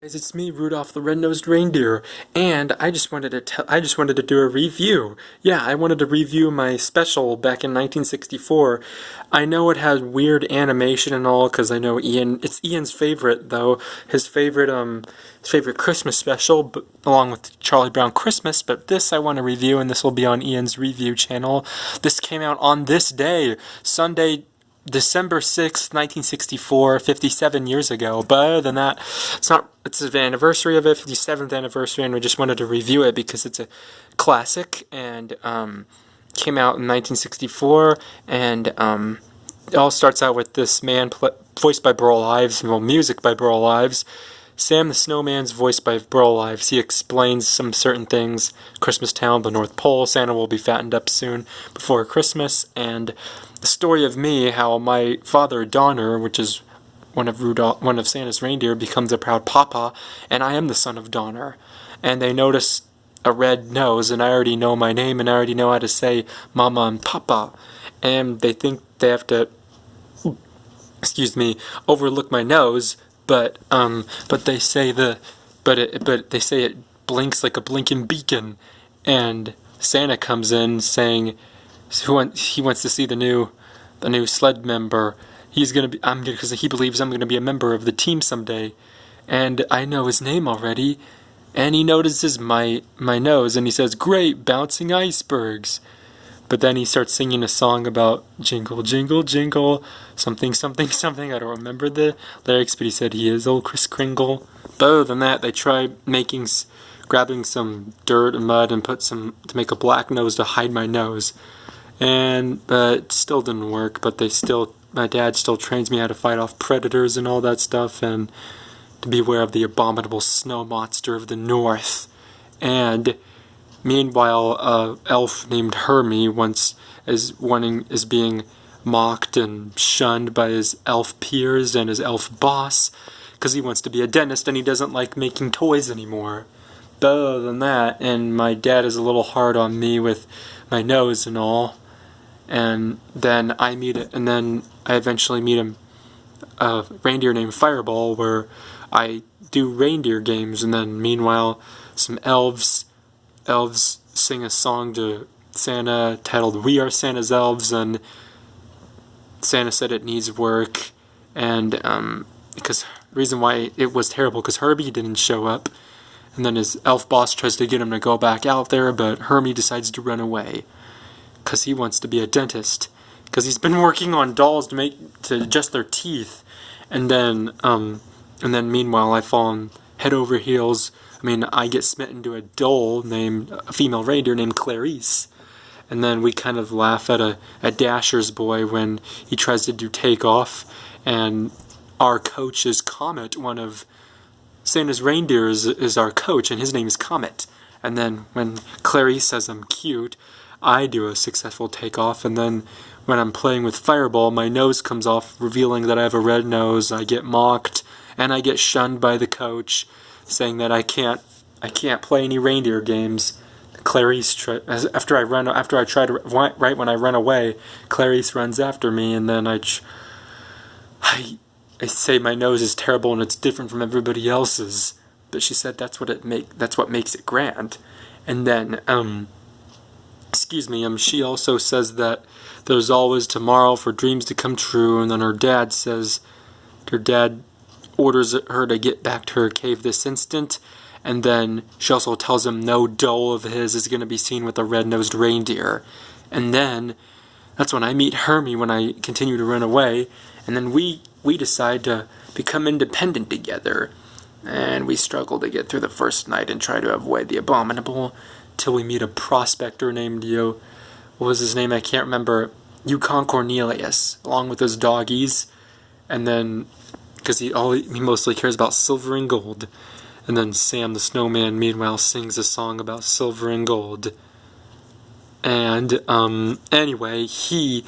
Guys, it's me, Rudolph the Red-Nosed Reindeer, and I just wanted to do a review. Yeah, I wanted to review my special back in 1964. I know it has weird animation and all, because I know it's Ian's favorite though, his favorite Christmas special, along with Charlie Brown Christmas. But this I want to review, and this will be on Ian's review channel. This came out on this day, Sunday, December 6th, 1964, 57 years ago. But other than that, it's the anniversary of it, 57th anniversary, and we just wanted to review it because it's a classic, and came out in 1964, and it all starts out with this man voiced by Burl Ives, well, music by Burl Ives. Sam the Snowman's voiced by Burl Ives. He explains some certain things. Christmas Town, the North Pole, Santa will be fattened up soon before Christmas, and the story of me, how my father Donner, which is one of Santa's reindeer, becomes a proud papa, and I am the son of Donner. And they notice a red nose, and I already know my name, and I already know how to say Mama and Papa, and they think they have to, overlook my nose. But they say they say it blinks like a blinking beacon, and Santa comes in saying he wants to see the new sled member. Because he believes I'm gonna be a member of the team someday, and I know his name already, and he notices my nose, and he says, "Great, bouncing icebergs." But then he starts singing a song about jingle, jingle, jingle, something, something, something. I don't remember the lyrics, but he said he is old Kris Kringle. But other than that, they try grabbing some dirt and mud and to make a black nose to hide my nose. But it still didn't work, but my dad still trains me how to fight off predators and all that stuff, and to beware of the abominable snow monster of the north. And meanwhile, elf named Hermie is being mocked and shunned by his elf peers and his elf boss, because he wants to be a dentist and he doesn't like making toys anymore. But other than that, and my dad is a little hard on me with my nose and all, and then I eventually meet a reindeer named Fireball, where I do reindeer games, and then meanwhile some elves sing a song to Santa titled "We Are Santa's Elves," and Santa said it needs work, and because the reason why it was terrible, because Herbie didn't show up, and then his elf boss tries to get him to go back out there, but Hermie decides to run away because he wants to be a dentist, because he's been working on dolls to adjust their teeth, and then meanwhile I fall on head over heels. I get smitten to a female reindeer named Clarice, and then we kind of laugh at a Dasher's boy when he tries to do takeoff, and our coach is Comet. One of Santa's reindeers is our coach, and his name is Comet. And then when Clarice says I'm cute, I do a successful takeoff, and then when I'm playing with Fireball, my nose comes off, revealing that I have a red nose. I get mocked, and I get shunned by the coach, saying that I can't play any reindeer games. Clarice, right when I run away, Clarice runs after me, and then I say my nose is terrible and it's different from everybody else's. But she said that's what makes it grand. And then she also says that there's always tomorrow for dreams to come true, and then her dad orders her to get back to her cave this instant, and then she also tells him no doll of his is going to be seen with a red-nosed reindeer. And then that's when I meet Hermie when I continue to run away, and then we decide to become independent together, and we struggle to get through the first night and try to avoid the abominable till we meet a prospector named what was his name? I can't remember. Yukon Cornelius, along with his doggies, and then because he mostly cares about silver and gold. And then Sam the Snowman, meanwhile, sings a song about silver and gold. And anyway, he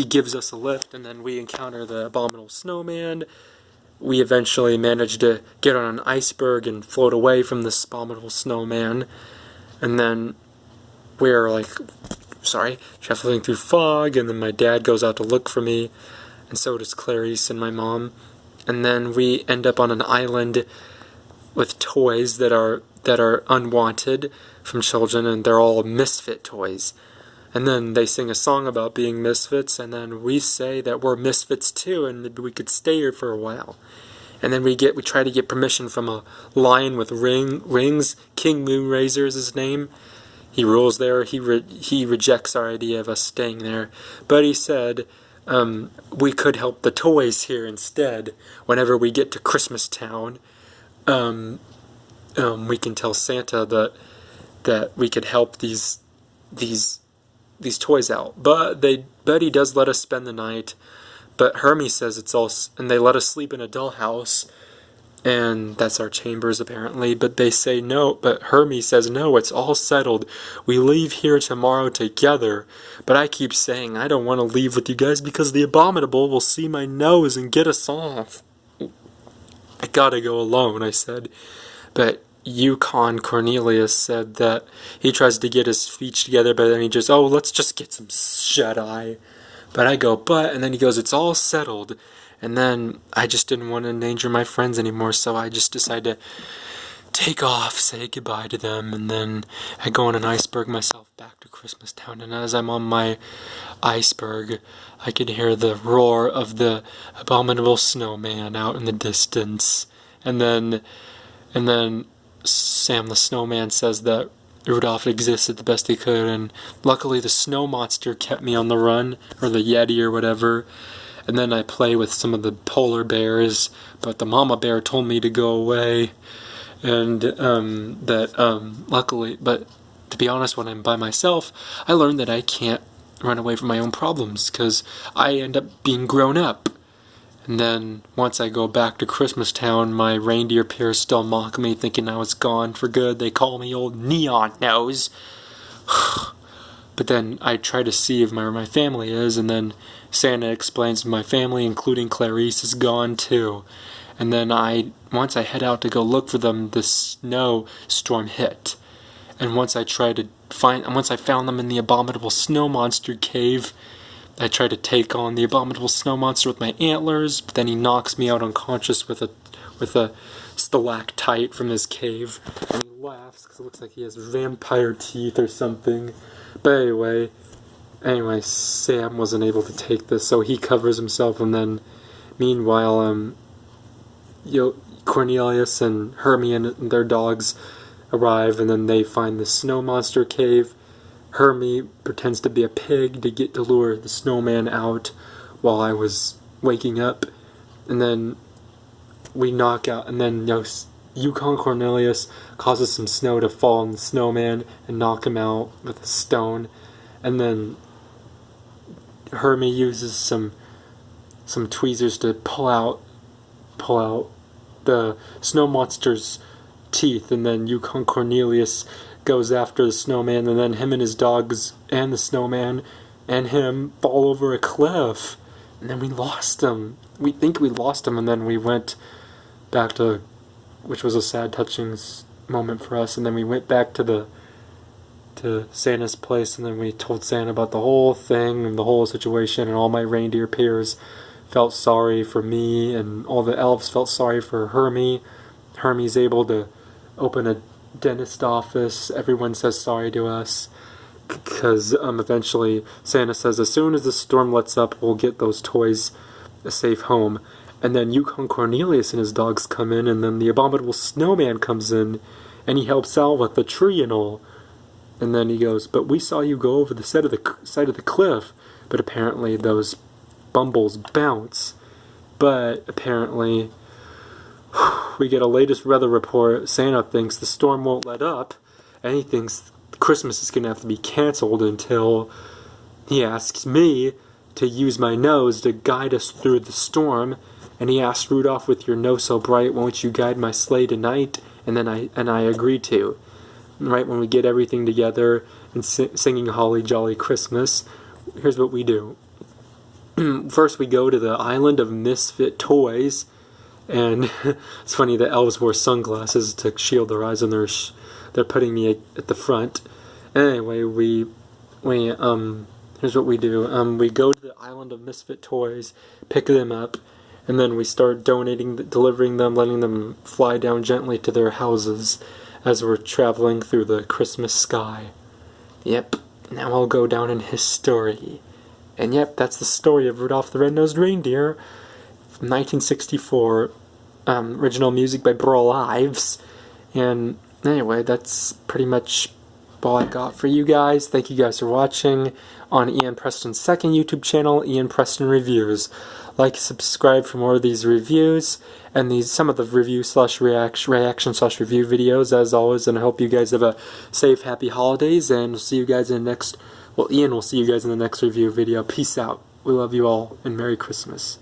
gives us a lift, and then we encounter the abominable snowman. We eventually manage to get on an iceberg and float away from this abominable snowman. And then we're traveling through fog, and then my dad goes out to look for me, and so does Clarice and my mom. and then we end up on an island with toys that are unwanted from children, and they're all misfit toys. And then they sing a song about being misfits, and then we say that we're misfits too, and we could stay here for a while. And then we try to get permission from a lion with rings. King Moonrazor is his name. He rules there. He rejects our idea of us staying there, but he said we could help the toys here instead. Whenever we get to Christmas Town, we can tell Santa that we could help these toys out. But he does let us spend the night. But Hermie says it's all, and they let us sleep in a dollhouse, and that's our chambers apparently. But they say no. But Hermie says no. It's all settled. We leave here tomorrow together. But I keep saying I don't want to leave with you guys because the Abominable will see my nose and get us off. I gotta go alone, I said. But Yukon Cornelius said that he tries to get his speech together, but then he just, let's just get some shut-eye. But I go, and then he goes, it's all settled. And then I just didn't want to endanger my friends anymore, so I just decided to take off, say goodbye to them, and then I go on an iceberg myself back to Christmas Town. And as I'm on my iceberg, I could hear the roar of the abominable snowman out in the distance. And then Sam the Snowman says that Rudolph existed the best he could, and luckily the snow monster kept me on the run, or the Yeti or whatever. And then I play with some of the polar bears, but the mama bear told me to go away, and luckily, but to be honest, when I'm by myself, I learned that I can't run away from my own problems, because I end up being grown up. And then, once I go back to Christmas Town, my reindeer peers still mock me, thinking I was gone for good. They call me Old Neon Nose. But then I try to see if where my family is, and then Santa explains my family, including Clarice, is gone too. And then once I head out to go look for them, the snowstorm hit. And once I found them in the abominable snow monster cave, I try to take on the abominable snow monster with my antlers, but then he knocks me out unconscious with a stalactite from his cave, and he laughs because it looks like he has vampire teeth or something. But anyway, Sam wasn't able to take this, so he covers himself, and then meanwhile, Cornelius and Hermie and their dogs arrive, and then they find the snow monster cave. Hermie pretends to be a pig to lure the snowman out while I was waking up, and then we knock out, and then Yukon Cornelius causes some snow to fall on the snowman and knock him out with a stone, and then Hermie uses some tweezers to pull out the snow monster's teeth, and then Yukon Cornelius goes after the snowman, and then him and his dogs and the snowman and him fall over a cliff, and then we lost him. We think we lost him, and then we went back to, which was a sad, touching moment for us, and then we went back to Santa's place, and then we told Santa about the whole thing and the whole situation, and all my reindeer peers felt sorry for me, and all the elves felt sorry for Hermie. Hermie's able to open a dentist office. Everyone says sorry to us because eventually Santa says as soon as the storm lets up, we'll get those toys a safe home. And then Yukon Cornelius and his dogs come in, and then the abominable snowman comes in, and he helps out with the tree and all. And then he goes, but we saw you go over the side of the cliff. But apparently those bumbles bounce. But apparently we get a latest weather report. Santa thinks the storm won't let up, and he thinks Christmas is going to have to be canceled until he asks me to use my nose to guide us through the storm. And he asked Rudolph, with your nose so bright, won't you guide my sleigh tonight? And then I agreed to. Right when we get everything together and singing Holly Jolly Christmas, here's what we do. First we go to the island of misfit toys. And it's funny, the elves wore sunglasses to shield their eyes, and they're putting me at the front. Anyway, here's what we do. We go to the island of misfit toys, pick them up, And then we start delivering them, letting them fly down gently to their houses as we're traveling through the Christmas sky. Yep, now I'll go down in history. And yep, that's the story of Rudolph the Red-Nosed Reindeer from 1964. Original music by Burl Ives. And anyway, that's pretty much all I got for you guys. Thank you guys for watching on Ian Preston's second YouTube channel, Ian Preston Reviews. Like, subscribe for more of these reviews and some of the reaction/review videos as always. And I hope you guys have a safe, happy holidays. And we'll see you guys in the next. Well, Ian will see you guys in the next review video. Peace out. We love you all and Merry Christmas.